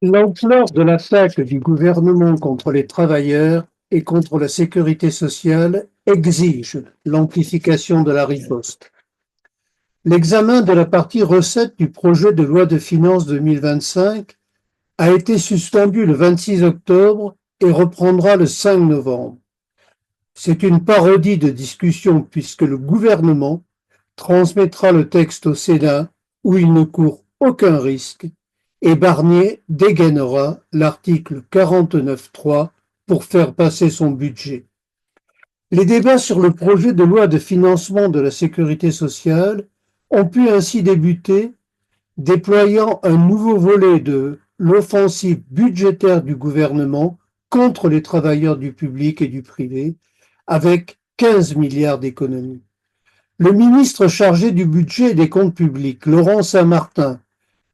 L'ampleur de l'attaque du gouvernement contre les travailleurs et contre la sécurité sociale exige l'amplification de la riposte. L'examen de la partie recettes du projet de loi de finances 2025 a été suspendu le 26 octobre et reprendra le 5 novembre. C'est une parodie de discussion puisque le gouvernement transmettra le texte au Sénat où il ne court aucun risque et Barnier dégainera l'article 49.3 pour faire passer son budget. Les débats sur le projet de loi de financement de la sécurité sociale ont pu ainsi débuter, déployant un nouveau volet de l'offensive budgétaire du gouvernement contre les travailleurs du public et du privé, avec 15 milliards d'économies. Le ministre chargé du budget et des comptes publics, Laurent Saint-Martin,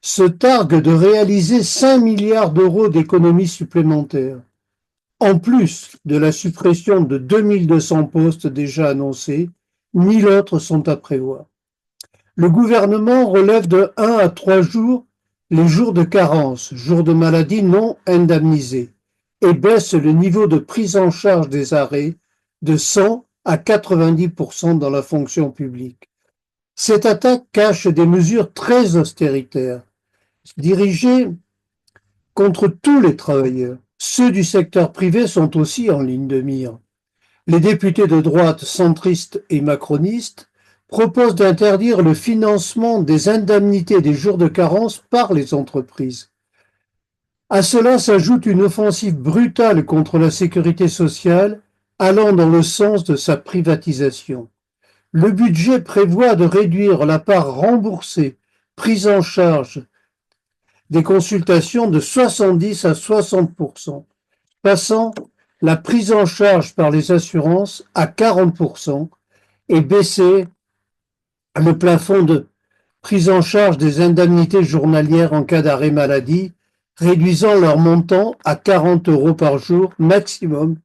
se targue de réaliser 5 milliards d'euros d'économies supplémentaires, en plus de la suppression de 2200 postes déjà annoncés. 1000 autres sont à prévoir. Le gouvernement relève de 1 à 3 jours les jours de carence, jours de maladie non indemnisés, et baisse le niveau de prise en charge des arrêts de 100 à 90% dans la fonction publique. Cette attaque cache des mesures très austéritaires, dirigées contre tous les travailleurs. Ceux du secteur privé sont aussi en ligne de mire. Les députés de droite centristes et macronistes proposent d'interdire le financement des indemnités des jours de carence par les entreprises. À cela s'ajoute une offensive brutale contre la sécurité sociale allant dans le sens de sa privatisation. Le budget prévoit de réduire la part remboursée, prise en charge des consultations de 70 à 60%, passant la prise en charge par les assurances à 40% et baisser le plafond de prise en charge des indemnités journalières en cas d'arrêt maladie, réduisant leur montant à 40 euros par jour maximum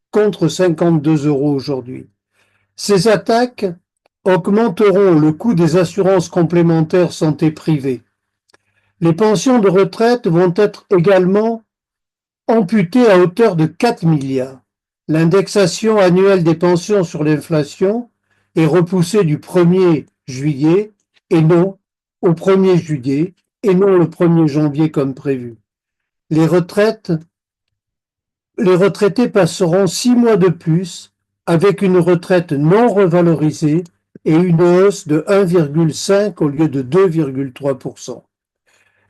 contre 52 euros aujourd'hui. Ces attaques augmenteront le coût des assurances complémentaires santé privées. Les pensions de retraite vont être également amputées à hauteur de 4 milliards. L'indexation annuelle des pensions sur l'inflation est repoussée du 1er juillet et non au 1er juillet et non le 1er janvier comme prévu. Les retraités passeront 6 mois de plus avec une retraite non revalorisée et une hausse de 1,5 au lieu de 2,3%.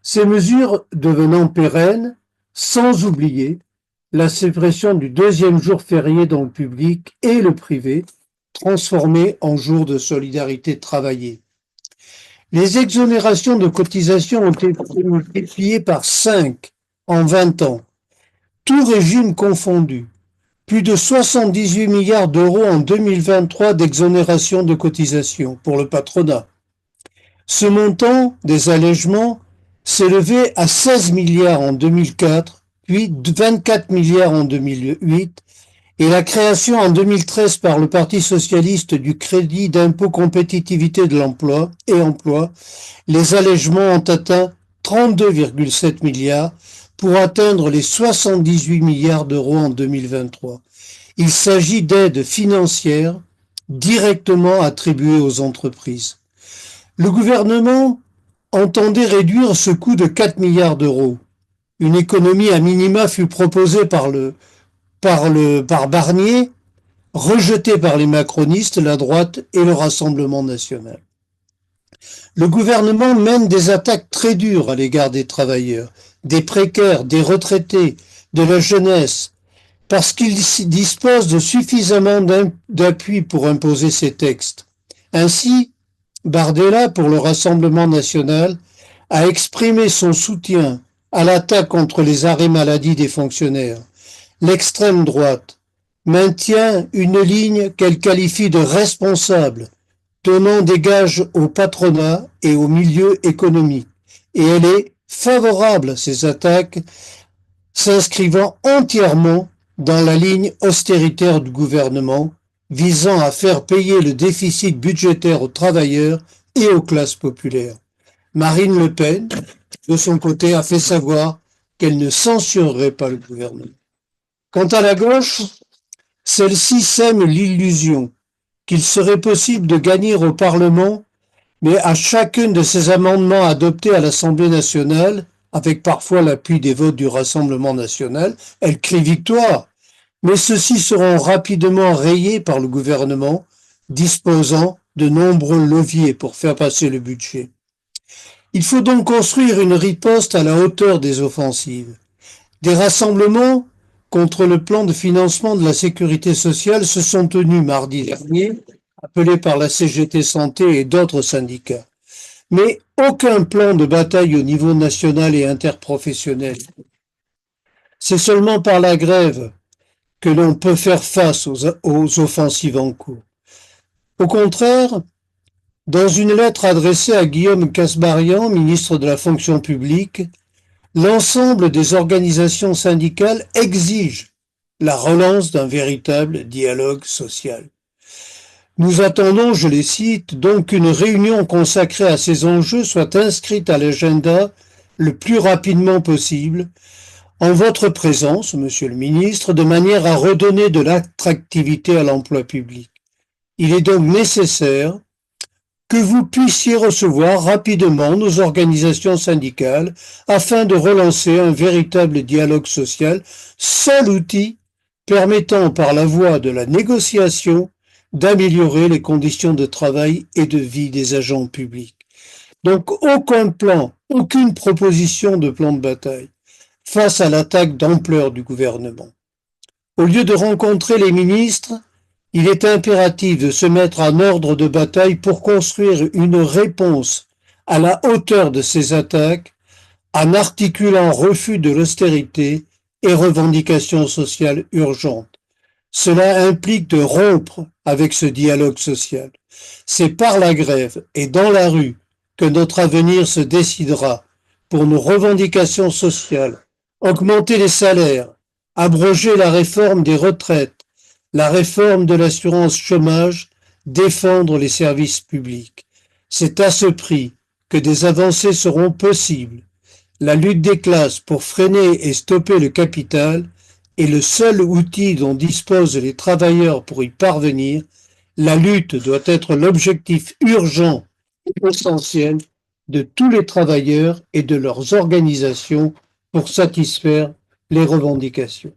Ces mesures devenant pérennes, sans oublier la suppression du deuxième jour férié dans le public et le privé, transformé en jour de solidarité travaillée. Les exonérations de cotisations ont été multipliées par 5 en 20 ans, tout régime confondu. Plus de 78 milliards d'euros en 2023 d'exonération de cotisations pour le patronat. Ce montant des allègements s'est levé à 16 milliards en 2004, puis 24 milliards en 2008, et la création en 2013 par le Parti socialiste du crédit d'impôt compétitivité de l'emploi et emploi, les allègements ont atteint 32,7 milliards pour atteindre les 78 milliards d'euros en 2023. Il s'agit d'aides financières directement attribuées aux entreprises. Le gouvernement entendait réduire ce coût de 4 milliards d'euros. Une économie à minima fut proposée par Barnier, rejetée par les macronistes, la droite et le Rassemblement national. Le gouvernement mène des attaques très dures à l'égard des travailleurs, des précaires, des retraités, de la jeunesse, parce qu'il dispose de suffisamment d'appui pour imposer ces textes. Ainsi, Bardella, pour le Rassemblement national, a exprimé son soutien à l'attaque contre les arrêts maladie des fonctionnaires. L'extrême droite maintient une ligne qu'elle qualifie de responsable, donnant des gages au patronat et au milieu économique. Et elle est favorable à ces attaques, s'inscrivant entièrement dans la ligne austéritaire du gouvernement, visant à faire payer le déficit budgétaire aux travailleurs et aux classes populaires. Marine Le Pen, de son côté, a fait savoir qu'elle ne censurerait pas le gouvernement. Quant à la gauche, celle-ci sème l'illusion qu'il serait possible de gagner au Parlement, mais à chacun de ces amendements adoptés à l'Assemblée nationale, avec parfois l'appui des votes du Rassemblement national, elle crie victoire. Mais ceux-ci seront rapidement rayés par le gouvernement, disposant de nombreux leviers pour faire passer le budget. Il faut donc construire une riposte à la hauteur des offensives. Des rassemblements contre le plan de financement de la sécurité sociale se sont tenus mardi dernier, appelés par la CGT Santé et d'autres syndicats. Mais aucun plan de bataille au niveau national et interprofessionnel. C'est seulement par la grève que l'on peut faire face aux offensives en cours. Au contraire, dans une lettre adressée à Guillaume Kasbarian, ministre de la fonction publique, l'ensemble des organisations syndicales exigent la relance d'un véritable dialogue social. Nous attendons, je les cite, donc qu'une réunion consacrée à ces enjeux soit inscrite à l'agenda le plus rapidement possible, en votre présence, Monsieur le ministre, de manière à redonner de l'attractivité à l'emploi public. Il est donc nécessaire que vous puissiez recevoir rapidement nos organisations syndicales afin de relancer un véritable dialogue social, seul outil permettant par la voie de la négociation d'améliorer les conditions de travail et de vie des agents publics. Donc aucun plan, aucune proposition de plan de bataille face à l'attaque d'ampleur du gouvernement. Au lieu de rencontrer les ministres, il est impératif de se mettre en ordre de bataille pour construire une réponse à la hauteur de ces attaques en articulant refus de l'austérité et revendications sociales urgentes. Cela implique de rompre avec ce dialogue social. C'est par la grève et dans la rue que notre avenir se décidera pour nos revendications sociales, augmenter les salaires, abroger la réforme des retraites, la réforme de l'assurance chômage, défendre les services publics. C'est à ce prix que des avancées seront possibles. La lutte des classes pour freiner et stopper le capital est le seul outil dont disposent les travailleurs pour y parvenir. La lutte doit être l'objectif urgent et essentiel de tous les travailleurs et de leurs organisations pour satisfaire les revendications.